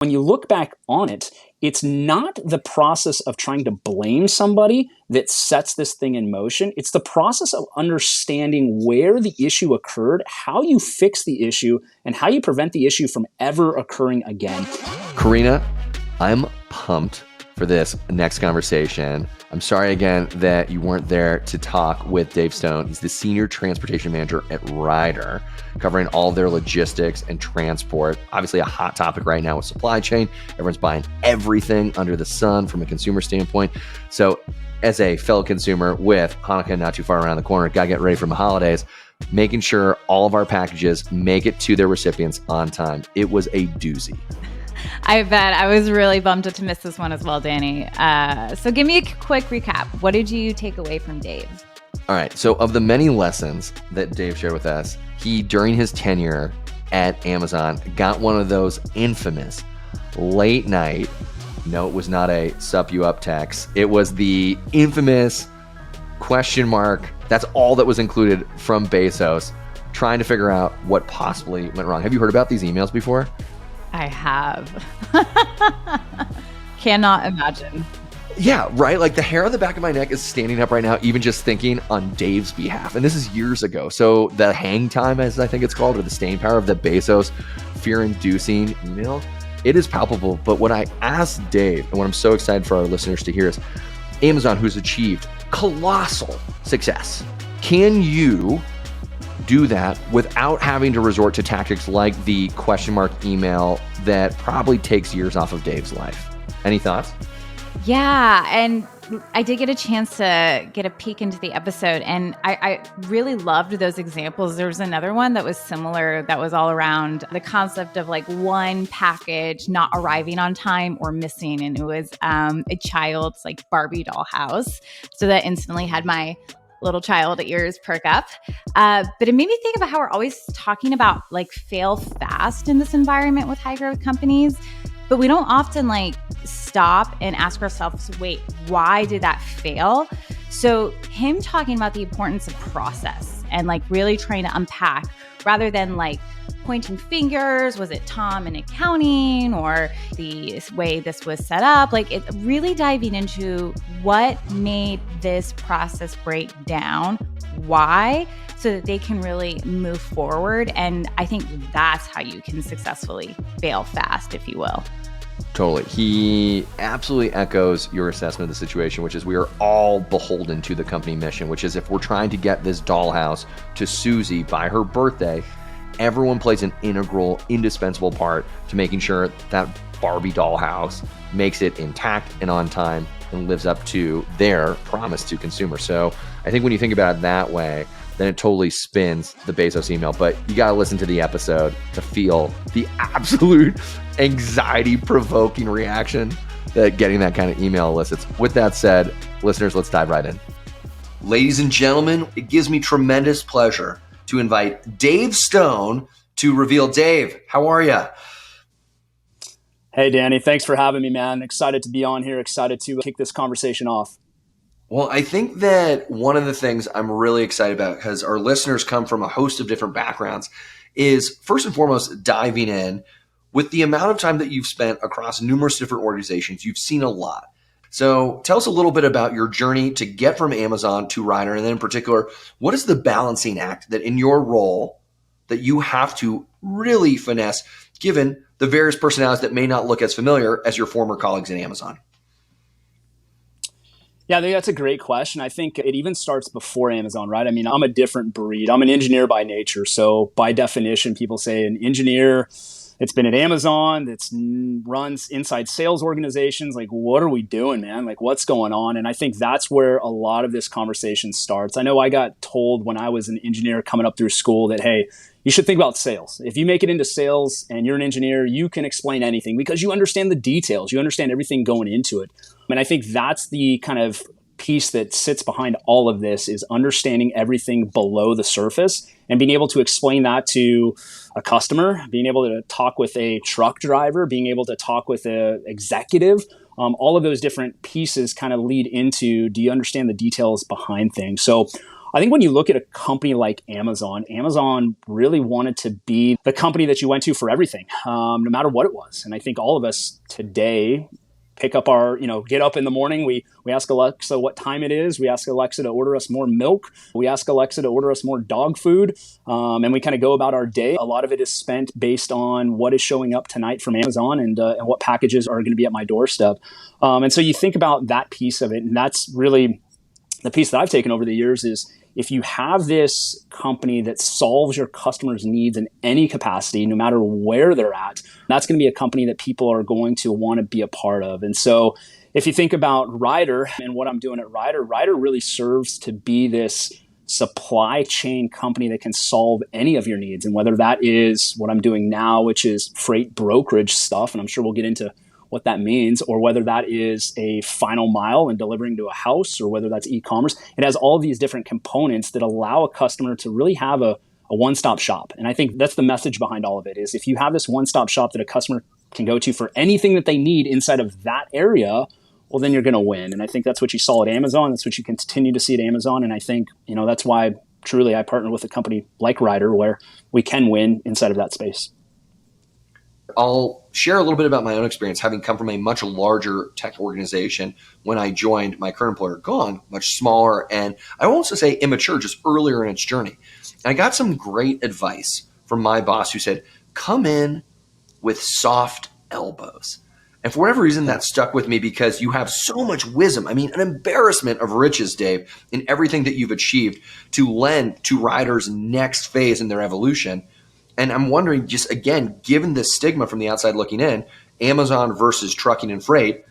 When you look back on it, it's not the process of trying to blame somebody that sets this thing in motion. It's the process of understanding where the issue occurred, how you fix the issue, and how you prevent the issue from ever occurring again. Karina, I'm pumped for this next conversation. I'm sorry again that you weren't there to talk with Dave Stone. He's the Senior Transportation Manager at Ryder, covering all their logistics and transport. Obviously a hot topic right now with supply chain. Everyone's buying everything under the sun from a consumer standpoint. So as a fellow consumer with Hanukkah not too far around the corner, got to get ready for the holidays, making sure all of our packages make it to their recipients on time. It was a doozy. I bet. I was really bummed to miss this one as well, Danny. So give me a quick recap. What did you take away from Dave? All right. So of the many lessons that Dave shared with us, he, during his tenure at Amazon, got one of those infamous late night, no, it was not a sup you up text. It was the infamous question mark. That's all that was included from Bezos, trying to figure out what possibly went wrong. Have you heard about these emails before? I have. Cannot imagine. Yeah, right? Like the hair on the back of my neck is standing up right now, even just thinking on Dave's behalf. And this is years ago. So the hang time, as I think it's called, or the staying power of the Bezos fear-inducing email, it is palpable. But what I asked Dave, and what I'm so excited for our listeners to hear is, Amazon, who's achieved colossal success, can you do that without having to resort to tactics like the question mark email that probably takes years off of Dave's life? Any thoughts? Yeah, and I did get a chance to get a peek into the episode, and I really loved those examples. There was another one that was similar that was all around the concept of like one package not arriving on time or missing, and it was a child's like Barbie doll house. So that instantly had my little child ears perk up. But it made me think about how we're always talking about like fail fast in this environment with high growth companies, but we don't often like stop and ask ourselves, wait, why did that fail? So him talking about the importance of process and like really trying to unpack rather than like pointing fingers, was it Tom in accounting or the way this was set up? Like it really diving into what made this process break down, why, so that they can really move forward. And I think that's how you can successfully fail fast, if you will. Totally. He absolutely echoes your assessment of the situation, which is we are all beholden to the company mission, which is if we're trying to get this dollhouse to Susie by her birthday, everyone plays an integral, indispensable part to making sure that Barbie dollhouse makes it intact and on time and lives up to their promise to consumers. So I think when you think about it that way, then it totally spins the Bezos email. But you got to listen to the episode to feel the absolute anxiety-provoking reaction that getting that kind of email elicits. With that said, listeners, let's dive right in. Ladies and gentlemen, it gives me tremendous pleasure to invite Dave Stone to reveal. Dave, how are you? Hey, Danny. Thanks for having me, man. Excited to be on here. Excited to kick this conversation off. Well, I think that one of the things I'm really excited about, because our listeners come from a host of different backgrounds, is first and foremost diving in with the amount of time that you've spent across numerous different organizations. You've seen a lot. So tell us a little bit about your journey to get from Amazon to Ryder, and then in particular, what is the balancing act that in your role that you have to really finesse given the various personalities that may not look as familiar as your former colleagues in Amazon? Yeah, I think that's a great question. I think it even starts before Amazon, right? I mean, I'm a different breed. I'm an engineer by nature. So by definition, people say an engineer that's been at Amazon, that's runs inside sales organizations. Like, what are we doing, man? Like, what's going on? And I think that's where a lot of this conversation starts. I know I got told when I was an engineer coming up through school that, hey, you should think about sales. If you make it into sales and you're an engineer, you can explain anything because you understand the details. You understand everything going into it. And I think that's the kind of piece that sits behind all of this is understanding everything below the surface and being able to explain that to a customer, being able to talk with a truck driver, being able to talk with an executive. All of those different pieces kind of lead into, do you understand the details behind things? So I think when you look at a company like Amazon, Amazon really wanted to be the company that you went to for everything, no matter what it was. And I think all of us today pick up our, get up in the morning. We ask Alexa what time it is. We ask Alexa to order us more milk. We ask Alexa to order us more dog food. And we kind of go about our day. A lot of it is spent based on what is showing up tonight from Amazon and what packages are going to be at my doorstep. And so you think about that piece of it. And that's really the piece that I've taken over the years is if you have this company that solves your customers' needs in any capacity, no matter where they're at, that's going to be a company that people are going to want to be a part of. And so if you think about Ryder and what I'm doing at Ryder, Ryder really serves to be this supply chain company that can solve any of your needs. And whether that is what I'm doing now, which is freight brokerage stuff, and I'm sure we'll get into what that means, or whether that is a final mile and delivering to a house, or whether that's e-commerce. It has all these different components that allow a customer to really have a one-stop shop. And I think that's the message behind all of it is if you have this one-stop shop that a customer can go to for anything that they need inside of that area, well, then you're going to win. And I think that's what you saw at Amazon. That's what you continue to see at Amazon. And I think, that's why truly I partner with a company like Ryder where we can win inside of that space. I'll share a little bit about my own experience, having come from a much larger tech organization when I joined my current employer, Gong, much smaller, and I won't say immature, just earlier in its journey. And I got some great advice from my boss who said, come in with soft elbows. And for whatever reason, that stuck with me because you have so much wisdom. I mean, an embarrassment of riches, Dave, in everything that you've achieved to lend to Ryder's next phase in their evolution. And I'm wondering, just again, given the stigma from the outside looking in, Amazon versus trucking and freight,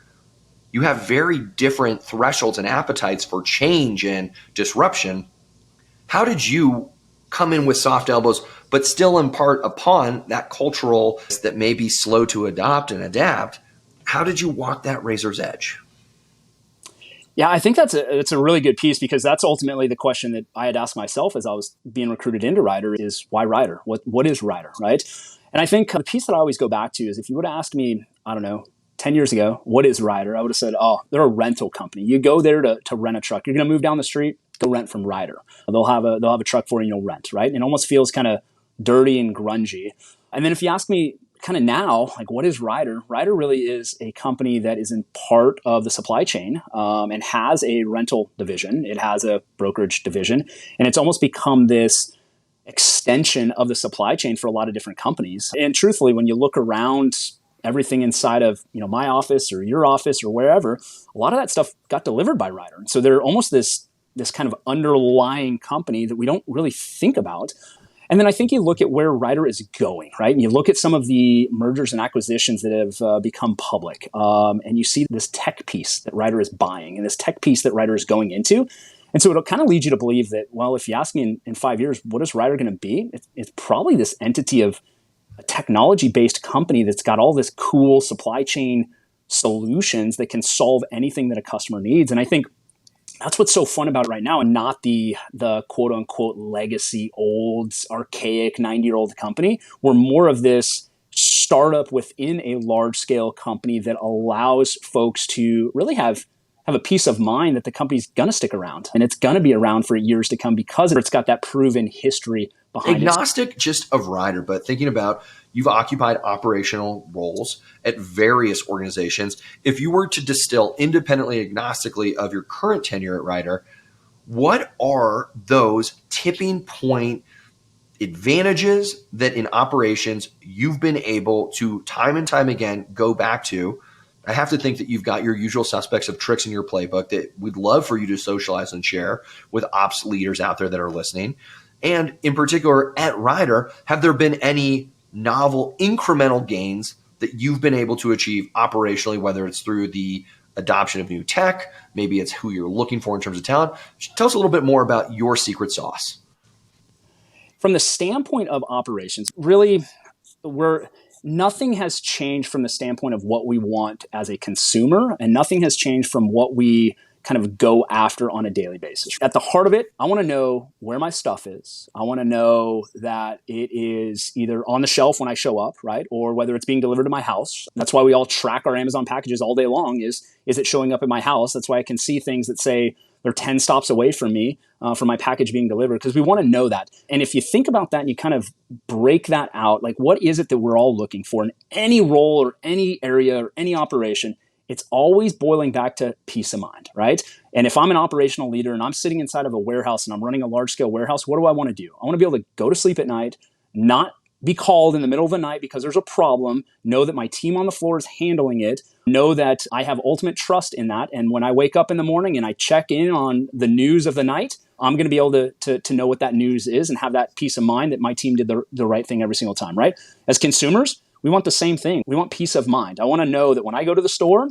you have very different thresholds and appetites for change and disruption. How did you come in with soft elbows, but still impart upon that cultural that may be slow to adopt and adapt? How did you walk that razor's edge? Yeah, I think it's a really good piece because that's ultimately the question that I had asked myself as I was being recruited into Ryder is why Ryder? What is Ryder, right? And I think the piece that I always go back to is if you would have asked me, I don't know, 10 years ago, what is Ryder? I would have said, oh, they're a rental company. You go there to rent a truck. You're going to move down the street, go rent from Ryder. They'll have a truck for you and you'll rent, right? And it almost feels kind of dirty and grungy. And then if you ask me, kind of now, like what is Ryder? Ryder really is a company that is in part of the supply chain and has a rental division. It has a brokerage division, and it's almost become this extension of the supply chain for a lot of different companies. And truthfully, when you look around everything inside of my office or your office or wherever, a lot of that stuff got delivered by Ryder. And so they're almost this kind of underlying company that we don't really think about. And then I think you look at where Ryder is going, right? And you look at some of the mergers and acquisitions that have become public, and you see this tech piece that Ryder is buying and this tech piece that Ryder is going into. And so it'll kind of lead you to believe that, well, if you ask me in 5 years, what is Ryder going to be? It's probably this entity of a technology-based company that's got all this cool supply chain solutions that can solve anything that a customer needs. And I think that's what's so fun about it right now, and not the quote unquote legacy, old, archaic 90-year-old company. We're more of this startup within a large scale company that allows folks to really have a peace of mind that the company's going to stick around and it's going to be around for years to come because it's got that proven history behind it. Agnostic just of Ryder, but thinking about you've occupied operational roles at various organizations. If you were to distill independently, agnostically of your current tenure at Ryder, what are those tipping point advantages that in operations you've been able to time and time again go back to? I have to think that you've got your usual suspects of tricks in your playbook that we'd love for you to socialize and share with ops leaders out there that are listening. And in particular at Ryder, have there been any novel incremental gains that you've been able to achieve operationally, whether it's through the adoption of new tech, maybe it's who you're looking for in terms of talent? Tell us a little bit more about your secret sauce. From the standpoint of operations, really, nothing has changed from the standpoint of what we want as a consumer, and nothing has changed from what we kind of go after on a daily basis. At the heart of it, I want to know where my stuff is. I want to know that it is either on the shelf when I show up, right? Or whether it's being delivered to my house. That's why we all track our Amazon packages all day long is it showing up at my house? That's why I can see things that say they're 10 stops away from me for my package being delivered, because we want to know that. And if you think about that and you kind of break that out, like what is it that we're all looking for in any role or any area or any operation, it's always boiling back to peace of mind, right? And if I'm an operational leader and I'm sitting inside of a warehouse and I'm running a large scale warehouse, what do I want to do? I want to be able to go to sleep at night, not be called in the middle of the night because there's a problem, know that my team on the floor is handling it, know that I have ultimate trust in that. And when I wake up in the morning and I check in on the news of the night, I'm going to be able to know what that news is and have that peace of mind that my team did the right thing every single time, right? As consumers, we want the same thing. We want peace of mind. I want to know that when I go to the store,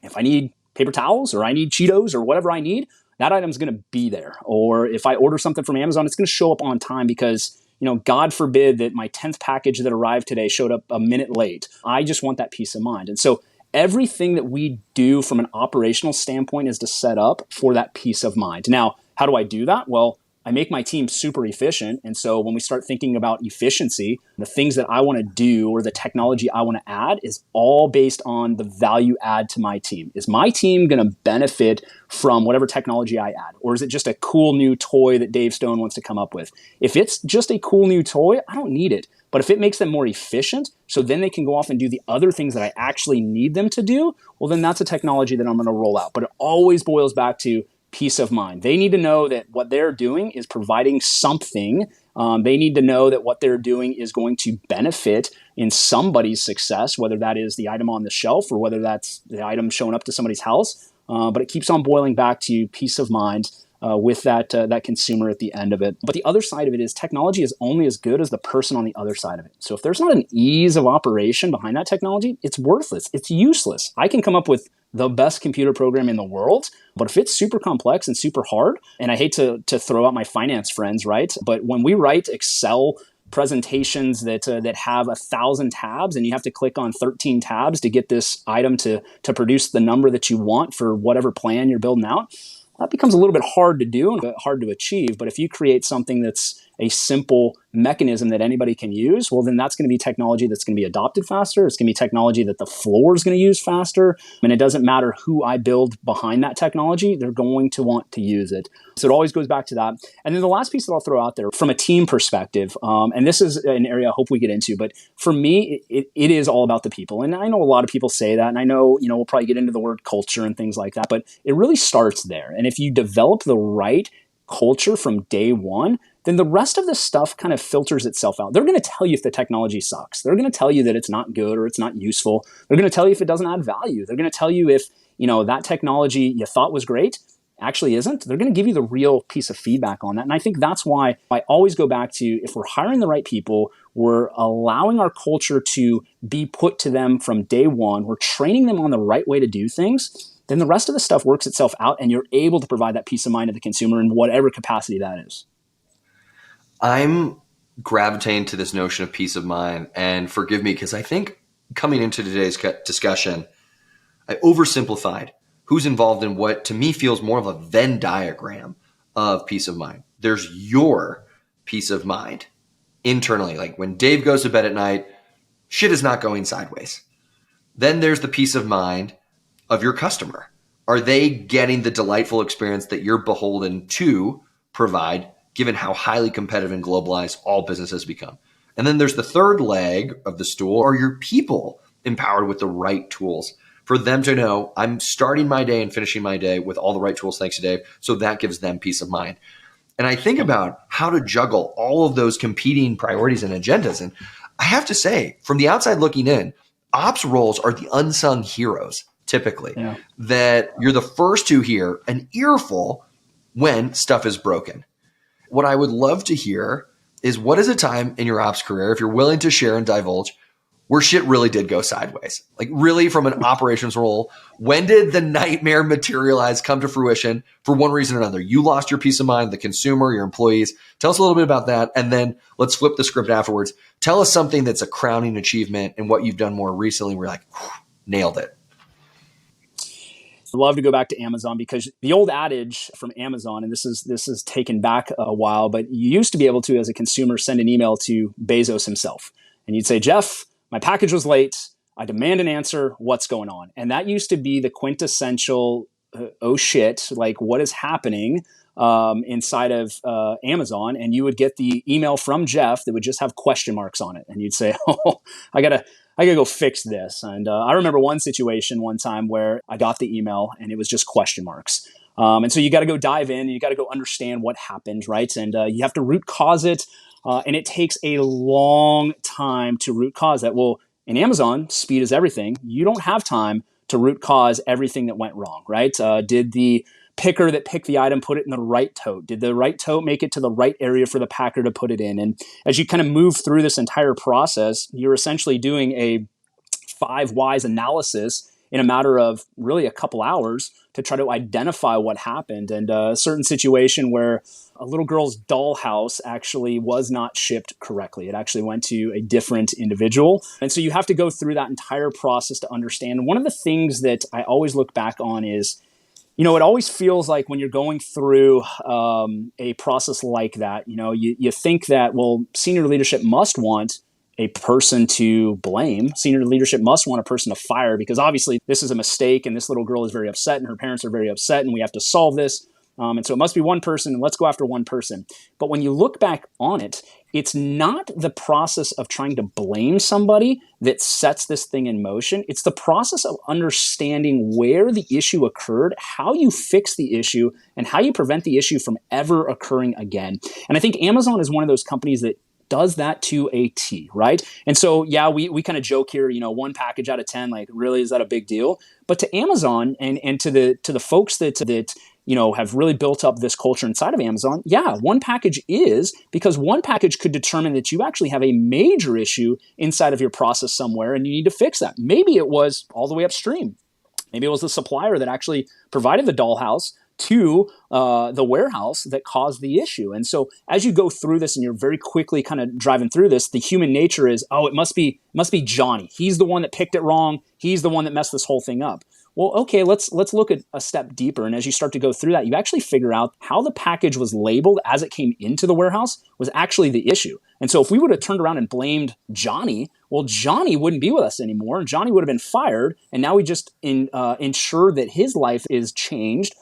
if I need paper towels or I need Cheetos or whatever I need, that item's going to be there. Or if I order something from Amazon, it's going to show up on time because, God forbid that my 10th package that arrived today showed up a minute late. I just want that peace of mind. And so everything that we do from an operational standpoint is to set up for that peace of mind. Now, how do I do that? Well, I make my team super efficient. And so when we start thinking about efficiency, the things that I want to do or the technology I want to add is all based on the value add to my team. Is my team going to benefit from whatever technology I add? Or is it just a cool new toy that Dave Stone wants to come up with? If it's just a cool new toy, I don't need it. But if it makes them more efficient, so then they can go off and do the other things that I actually need them to do, well, then that's a technology that I'm going to roll out. But it always boils back to peace of mind. They need to know that what they're doing is providing something. They need to know that what they're doing is going to benefit in somebody's success, whether that is the item on the shelf or whether that's the item showing up to somebody's house. But it keeps on boiling back to peace of mind with that consumer at the end of it. But the other side of it is technology is only as good as the person on the other side of it. So if there's not an ease of operation behind that technology, it's worthless. It's useless. I can come up with the best computer program in the world, but if it's super complex and super hard, and I hate to throw out my finance friends, right? But when we write Excel presentations that have 1,000 tabs and you have to click on 13 tabs to get this item to produce the number that you want for whatever plan you're building out, that becomes a little bit hard to do and hard to achieve. But if you create something that's a simple mechanism that anybody can use, well, then that's going to be technology that's going to be adopted faster. It's going to be technology that the floor is going to use faster. And it doesn't matter who I build behind that technology, they're going to want to use it. So it always goes back to that. And then the last piece that I'll throw out there from a team perspective, and this is an area I hope we get into, but for me, it is all about the people. And I know a lot of people say that, and I know, we'll probably get into the word culture and things like that, but it really starts there. And if you develop the right culture from day one, then the rest of the stuff kind of filters itself out. They're going to tell you if the technology sucks. They're going to tell you that it's not good or it's not useful. They're going to tell you if it doesn't add value. They're going to tell you if, that technology you thought was great actually isn't. They're going to give you the real piece of feedback on that. And I think that's why I always go back to, if we're hiring the right people, we're allowing our culture to be put to them from day one, we're training them on the right way to do things, then the rest of the stuff works itself out and you're able to provide that peace of mind to the consumer in whatever capacity that is. I'm gravitating to this notion of peace of mind, and forgive me because I think coming into today's discussion, I oversimplified who's involved in what to me feels more of a Venn diagram of peace of mind. There's your peace of mind internally. Like when Dave goes to bed at night, shit is not going sideways. Then there's the peace of mind of your customer. Are they getting the delightful experience that you're beholden to provide, given how highly competitive and globalized all businesses become? And then there's the third leg of the stool. Are your people empowered with the right tools for them to know I'm starting my day and finishing my day with all the right tools, thanks to Dave, so that gives them peace of mind. And I think about how to juggle all of those competing priorities and agendas. And I have to say, from the outside looking in, ops roles are the unsung heroes, typically, that you're the first to hear an earful when stuff is broken. What I would love to hear is, what is a time in your ops career, if you're willing to share and divulge, where shit really did go sideways? Like really from an operations role, when did the nightmare materialize, come to fruition for one reason or another? You lost your peace of mind, the consumer, your employees. Tell us a little bit about that. And then let's flip the script afterwards. Tell us something that's a crowning achievement and what you've done more recently. We're like, nailed it. I'd love to go back to Amazon, because the old adage from Amazon, and this is taken back a while, but you used to be able to, as a consumer, send an email to Bezos himself. And you'd say, Jeff, my package was late. I demand an answer. What's going on? And that used to be the quintessential oh shit, like what is happening inside of Amazon? And you would get the email from Jeff that would just have question marks on it. And you'd say, oh, I gotta go fix this. And I remember one situation one time where I got the email and it was just question marks. And so you got to go dive in and you got to go understand what happened, right? And you have to root cause it. And it takes a long time to root cause that. Well, in Amazon, speed is everything. You don't have time to root cause everything that went wrong, right? Did the picker that picked the item put it in the right tote? Did the right tote make it to the right area for the packer to put it in? And as you kind of move through this entire process, you're essentially doing a 5 whys analysis in a matter of really a couple hours to try to identify what happened. And a certain situation where a little girl's dollhouse actually was not shipped correctly. It actually went to a different individual. And so you have to go through that entire process to understand. One of the things that I always look back on is, it always feels like when you're going through a process like that, you think that, well, senior leadership must want a person to blame. Senior leadership must want a person to fire because obviously this is a mistake and this little girl is very upset and her parents are very upset and we have to solve this. And so it must be one person and let's go after one person. But when you look back on it, it's not the process of trying to blame somebody that sets this thing in motion. It's the process of understanding where the issue occurred, how you fix the issue, and how you prevent the issue from ever occurring again. And I think Amazon is one of those companies that does that to a T, right? And so, yeah, we kind of joke here, 1 package out of 10, like really, is that a big deal? But to Amazon and to the folks that have really built up this culture inside of Amazon, yeah, 1 package is, because 1 package could determine that you actually have a major issue inside of your process somewhere and you need to fix that. Maybe it was all the way upstream. Maybe it was the supplier that actually provided the dollhouse to the warehouse that caused the issue. And so as you go through this and you're very quickly kind of driving through this, the human nature is, oh, it must be Johnny. He's the one that picked it wrong. He's the one that messed this whole thing up. Well, okay, let's look at a step deeper. And as you start to go through that, you actually figure out how the package was labeled as it came into the warehouse was actually the issue. And so if we would have turned around and blamed Johnny, well, Johnny wouldn't be with us anymore. And Johnny would have been fired. And now we just ensure that his life is changed,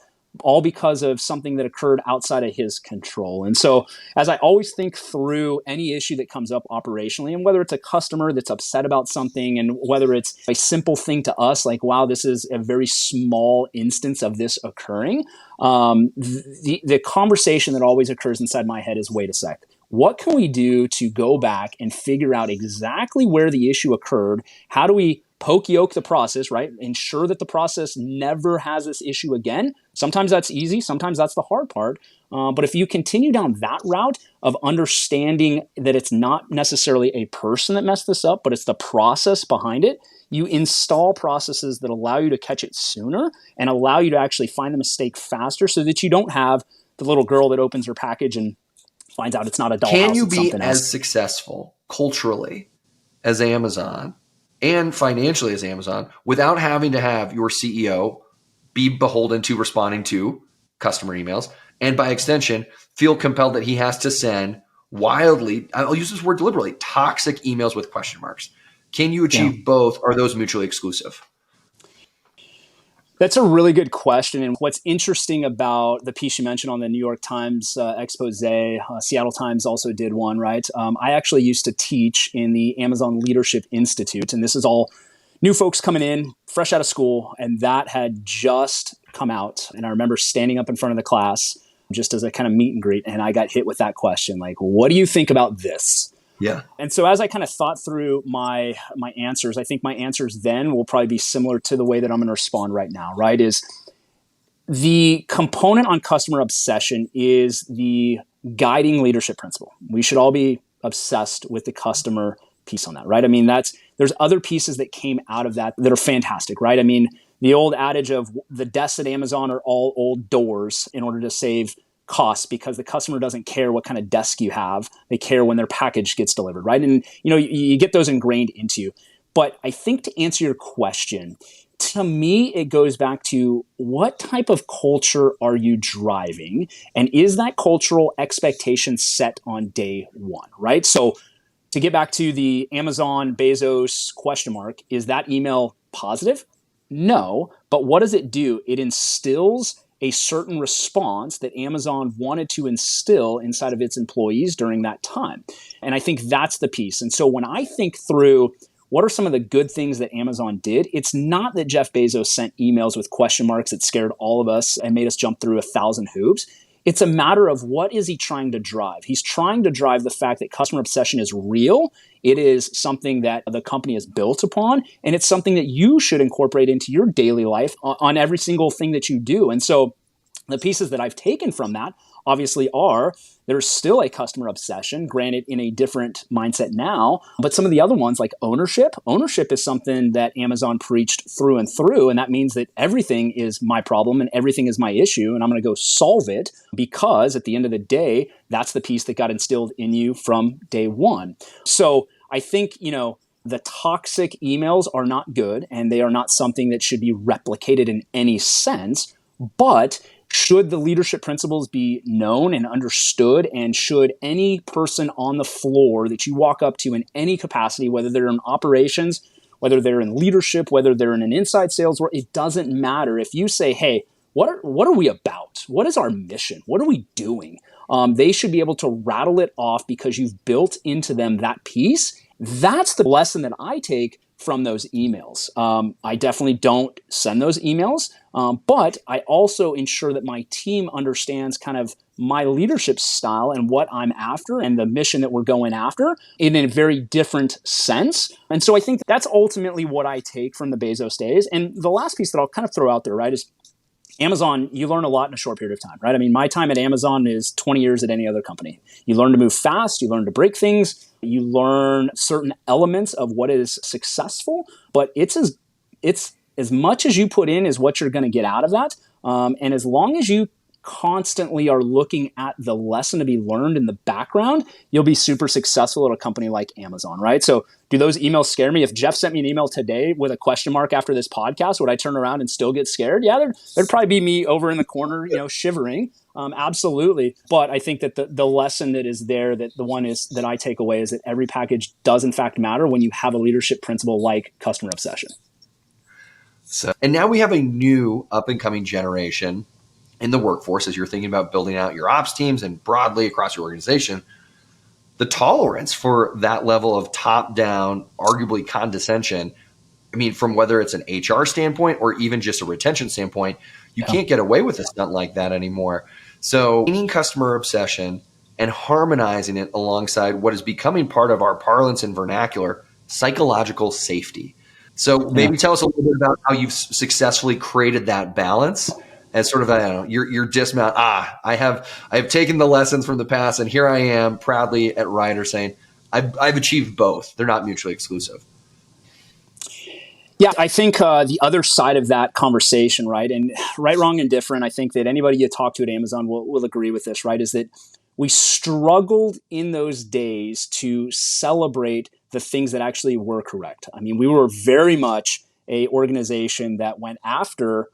all because of something that occurred outside of his control. And so as I always think through any issue that comes up operationally, and whether it's a customer that's upset about something, and whether it's a simple thing to us, like, wow, this is a very small instance of this occurring, the conversation that always occurs inside my head is, wait a sec. What can we do to go back and figure out exactly where the issue occurred? How do we poke yoke the process, right? Ensure that the process never has this issue again. Sometimes that's easy. Sometimes that's the hard part. But if you continue down that route of understanding that it's not necessarily a person that messed this up, but it's the process behind it, you install processes that allow you to catch it sooner and allow you to actually find the mistake faster so that you don't have the little girl that opens her package and finds out it's not a dollhouse. Can you be as successful culturally as Amazon and financially as Amazon without having to have your CEO be beholden to responding to customer emails, and by extension, feel compelled that he has to send wildly, I'll use this word deliberately, toxic emails with question marks? Can you achieve both? Or are those mutually exclusive? That's a really good question. And what's interesting about the piece you mentioned on the New York Times expose, Seattle Times also did one, right? I actually used to teach in the Amazon Leadership Institute, and this is all new folks coming in, fresh out of school, and that had just come out. And I remember standing up in front of the class just as a kind of meet and greet, and I got hit with that question, like, what do you think about this? Yeah. And so as I kind of thought through my answers, I think my answers then will probably be similar to the way that I'm going to respond right now, right? Is the component on customer obsession is the guiding leadership principle. We should all be obsessed with the customer piece on that, right? I mean, there's other pieces that came out of that are fantastic, right? I mean, the old adage of the desks at Amazon are all old doors in order to save costs, because the customer doesn't care what kind of desk you have. They care when their package gets delivered, right? And you get those ingrained into you. But I think to answer your question, to me, it goes back to what type of culture are you driving? And is that cultural expectation set on day one, right? So to get back to the Amazon Bezos question mark, is that email positive? No, but what does it do? It instills a certain response that Amazon wanted to instill inside of its employees during that time. And I think that's the piece. And so when I think through what are some of the good things that Amazon did, it's not that Jeff Bezos sent emails with question marks that scared all of us and made us jump through 1,000 hoops. It's a matter of what is he trying to drive? He's trying to drive the fact that customer obsession is real. It is something that the company is built upon, and it's something that you should incorporate into your daily life on every single thing that you do. And so the pieces that I've taken from that obviously are there's still a customer obsession, granted in a different mindset now, but some of the other ones like ownership. Ownership is something that Amazon preached through and through, and that means that everything is my problem and everything is my issue, and I'm going to go solve it because at the end of the day, that's the piece that got instilled in you from day one. So I think, the toxic emails are not good, and they are not something that should be replicated in any sense, but should the leadership principles be known and understood, and should any person on the floor that you walk up to in any capacity, whether they're in operations, whether they're in leadership, whether they're in an inside sales role, it doesn't matter. If you say, hey, what are we about? What is our mission? What are we doing? They should be able to rattle it off because you've built into them that piece. That's the lesson that I take from those emails. I definitely don't send those emails, but I also ensure that my team understands kind of my leadership style and what I'm after and the mission that we're going after in a very different sense. And so I think that's ultimately what I take from the Bezos days. And the last piece that I'll kind of throw out there, right, is Amazon, you learn a lot in a short period of time, right? I mean, my time at Amazon is 20 years at any other company. You learn to move fast, you learn to break things, you learn certain elements of what is successful, but it's as much as you put in is what you're going to get out of that. And as long as you constantly are looking at the lesson to be learned in the background, you'll be super successful at a company like Amazon, right? So do those emails scare me? If Jeff sent me an email today with a question mark after this podcast, would I turn around and still get scared? Yeah, there'd probably be me over in the corner, shivering. Absolutely. But I think that the lesson that is there, that the one is that I take away is that every package does in fact matter when you have a leadership principle like customer obsession. So, and now we have a new up and coming generation in the workforce as you're thinking about building out your ops teams and broadly across your organization. The tolerance for that level of top-down, arguably condescension, I mean, from whether it's an HR standpoint or even just a retention standpoint, you can't get away with a stunt like that anymore. So gaining customer obsession and harmonizing it alongside what is becoming part of our parlance and vernacular, psychological safety. So maybe tell us a little bit about how you've successfully created that balance as sort of, I don't know, your dismount. I have taken the lessons from the past, and here I am proudly at Ryder saying, I've achieved both. They're not mutually exclusive. Yeah, I think the other side of that conversation, right, and right, wrong, and different, I think that anybody you talk to at Amazon will agree with this, right, is that we struggled in those days to celebrate the things that actually were correct. I mean, we were very much a organization that went after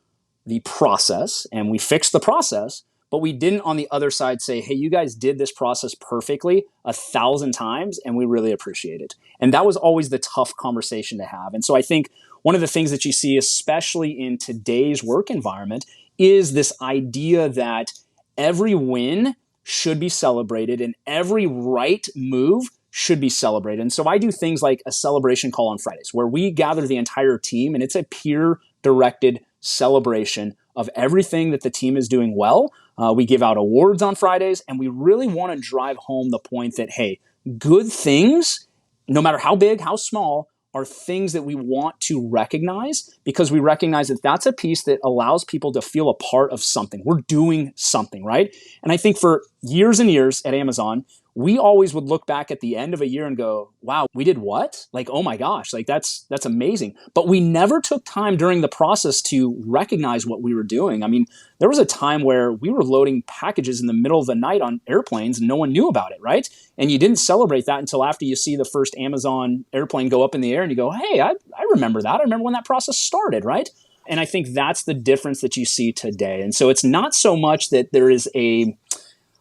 the process and we fixed the process, but we didn't on the other side say, hey, you guys did this process perfectly 1,000 times and we really appreciate it. And that was always the tough conversation to have. And so I think one of the things that you see, especially in today's work environment, is this idea that every win should be celebrated and every right move should be celebrated. And so I do things like a celebration call on Fridays where we gather the entire team and it's a peer directed celebration of everything that the team is doing well. We give out awards on Fridays, and we really want to drive home the point that, hey, good things, no matter how big, how small, are things that we want to recognize because we recognize that that's a piece that allows people to feel a part of something. We're doing something, right? And I think for years and years at Amazon, we always would look back at the end of a year and go, wow, we did what? Like, oh my gosh, like that's amazing. But we never took time during the process to recognize what we were doing. I mean, there was a time where we were loading packages in the middle of the night on airplanes and no one knew about it, right? And you didn't celebrate that until after you see the first Amazon airplane go up in the air and you go, hey, I remember that. I remember when that process started, right? And I think that's the difference that you see today. And so it's not so much that there is a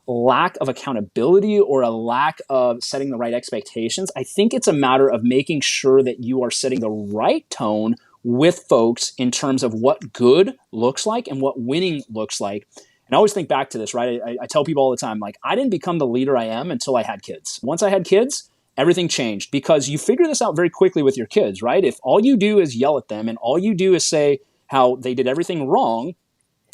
lack of accountability or a lack of setting the right expectations. I think it's a matter of making sure that you are setting the right tone with folks in terms of what good looks like and what winning looks like. And I always think back to this, right? I tell people all the time, like, I didn't become the leader I am until I had kids. Once I had kids, everything changed, because you figure this out very quickly with your kids, right? If all you do is yell at them and all you do is say how they did everything wrong,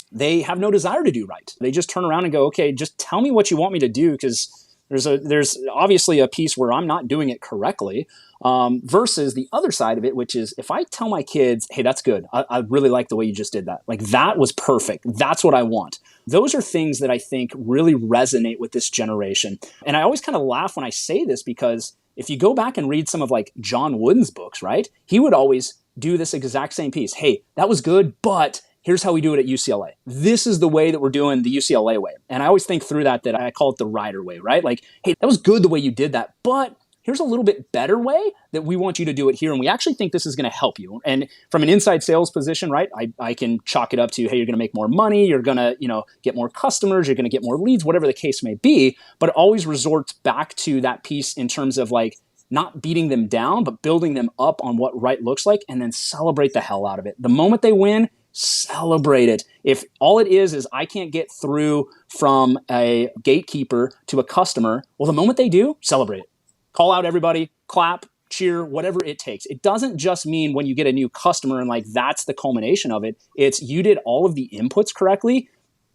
they have no desire to do right. They just turn around and go, okay, just tell me what you want me to do, because there's obviously a piece where I'm not doing it correctly, versus the other side of it, which is if I tell my kids, hey, that's good. I really like the way you just did that. Like, that was perfect. That's what I want. Those are things that I think really resonate with this generation. And I always kind of laugh when I say this, because if you go back and read some of like John Wooden's books, right, he would always do this exact same piece. Hey, that was good, but here's how we do it at UCLA. This is the way that we're doing the UCLA way. And I always think through that I call it the Ryder way, right? Like, hey, that was good the way you did that, but here's a little bit better way that we want you to do it here. And we actually think this is going to help you. And from an inside sales position, right, I can chalk it up to, hey, you're going to make more money. You're going to, get more customers. You're going to get more leads, whatever the case may be. But it always resorts back to that piece in terms of like, not beating them down, but building them up on what right looks like, and then celebrate the hell out of it. The moment they win, celebrate it. If all it is I can't get through from a gatekeeper to a customer, well, the moment they do, celebrate it. Call out everybody, clap, cheer, whatever it takes. It doesn't just mean when you get a new customer and like that's the culmination of it. It's you did all of the inputs correctly.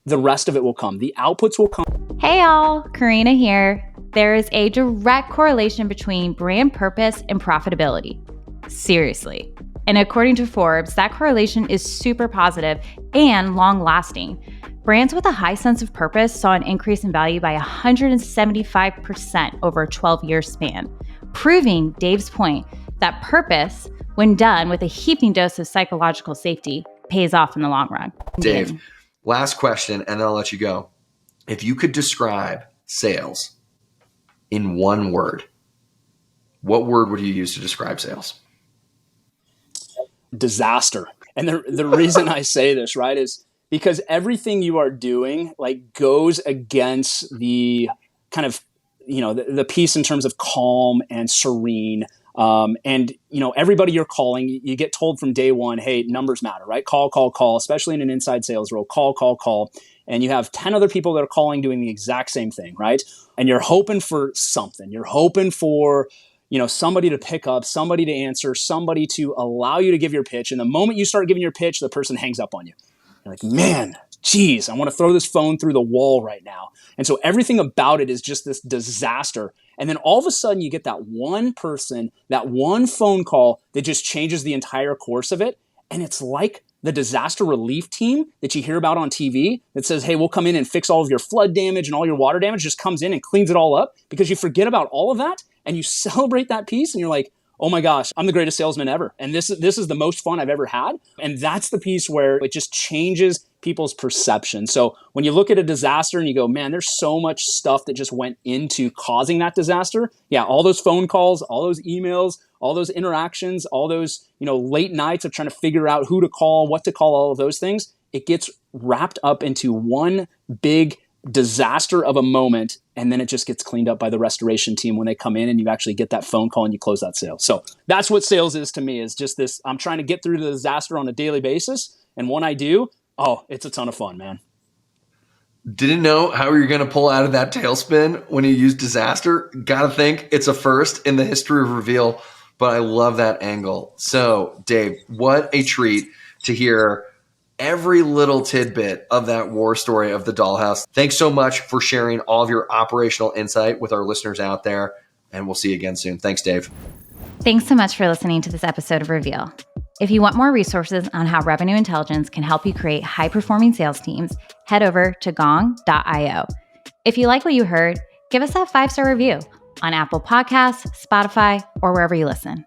The rest of it will come. The outputs will come. Hey y'all, Karina here. There is a direct correlation between brand purpose and profitability. Seriously. And according to Forbes, that correlation is super positive and long-lasting. Brands with a high sense of purpose saw an increase in value by 175% over a 12-year span, proving Dave's point that purpose, when done with a heaping dose of psychological safety, pays off in the long run. Dave, last question, and then I'll let you go. If you could describe sales in one word, what word would you use to describe sales? Disaster. And the reason I say this, right, is because everything you are doing like goes against the kind of, the piece in terms of calm and serene. And everybody you're calling, you get told from day one, hey, numbers matter, right? Call, especially in an inside sales role, call. And you have 10 other people that are calling doing the exact same thing, right? And you're hoping for something. You're hoping for, somebody to pick up, somebody to answer, somebody to allow you to give your pitch. And the moment you start giving your pitch, the person hangs up on you. You're like, man, geez, I want to throw this phone through the wall right now. And so everything about it is just this disaster. And then all of a sudden you get that one person, that one phone call that just changes the entire course of it. And it's like the disaster relief team that you hear about on TV that says, hey, we'll come in and fix all of your flood damage and all your water damage, just comes in and cleans it all up, because you forget about all of that and you celebrate that piece and you're like, oh my gosh, I'm the greatest salesman ever. And this is the most fun I've ever had. And that's the piece where it just changes people's perception. So when you look at a disaster and you go, man, there's so much stuff that just went into causing that disaster. Yeah, all those phone calls, all those emails, all those interactions, all those, late nights of trying to figure out who to call, what to call, all of those things, it gets wrapped up into one big disaster of a moment, and then it just gets cleaned up by the restoration team when they come in and you actually get that phone call and you close that sale. So that's what sales is to me, is just this, I'm trying to get through the disaster on a daily basis. And when I do, it's a ton of fun, man. Didn't know how you're going to pull out of that tailspin when you use disaster. Got to think it's a first in the history of Reveal, but I love that angle. So Dave, what a treat to hear every little tidbit of that war story of the dollhouse. Thanks so much for sharing all of your operational insight with our listeners out there, and we'll see you again soon. Thanks, Dave. Thanks so much for listening to this episode of Reveal. If you want more resources on how revenue intelligence can help you create high-performing sales teams, head over to Gong.io. If you like what you heard, give us that 5-star review on Apple Podcasts, Spotify, or wherever you listen.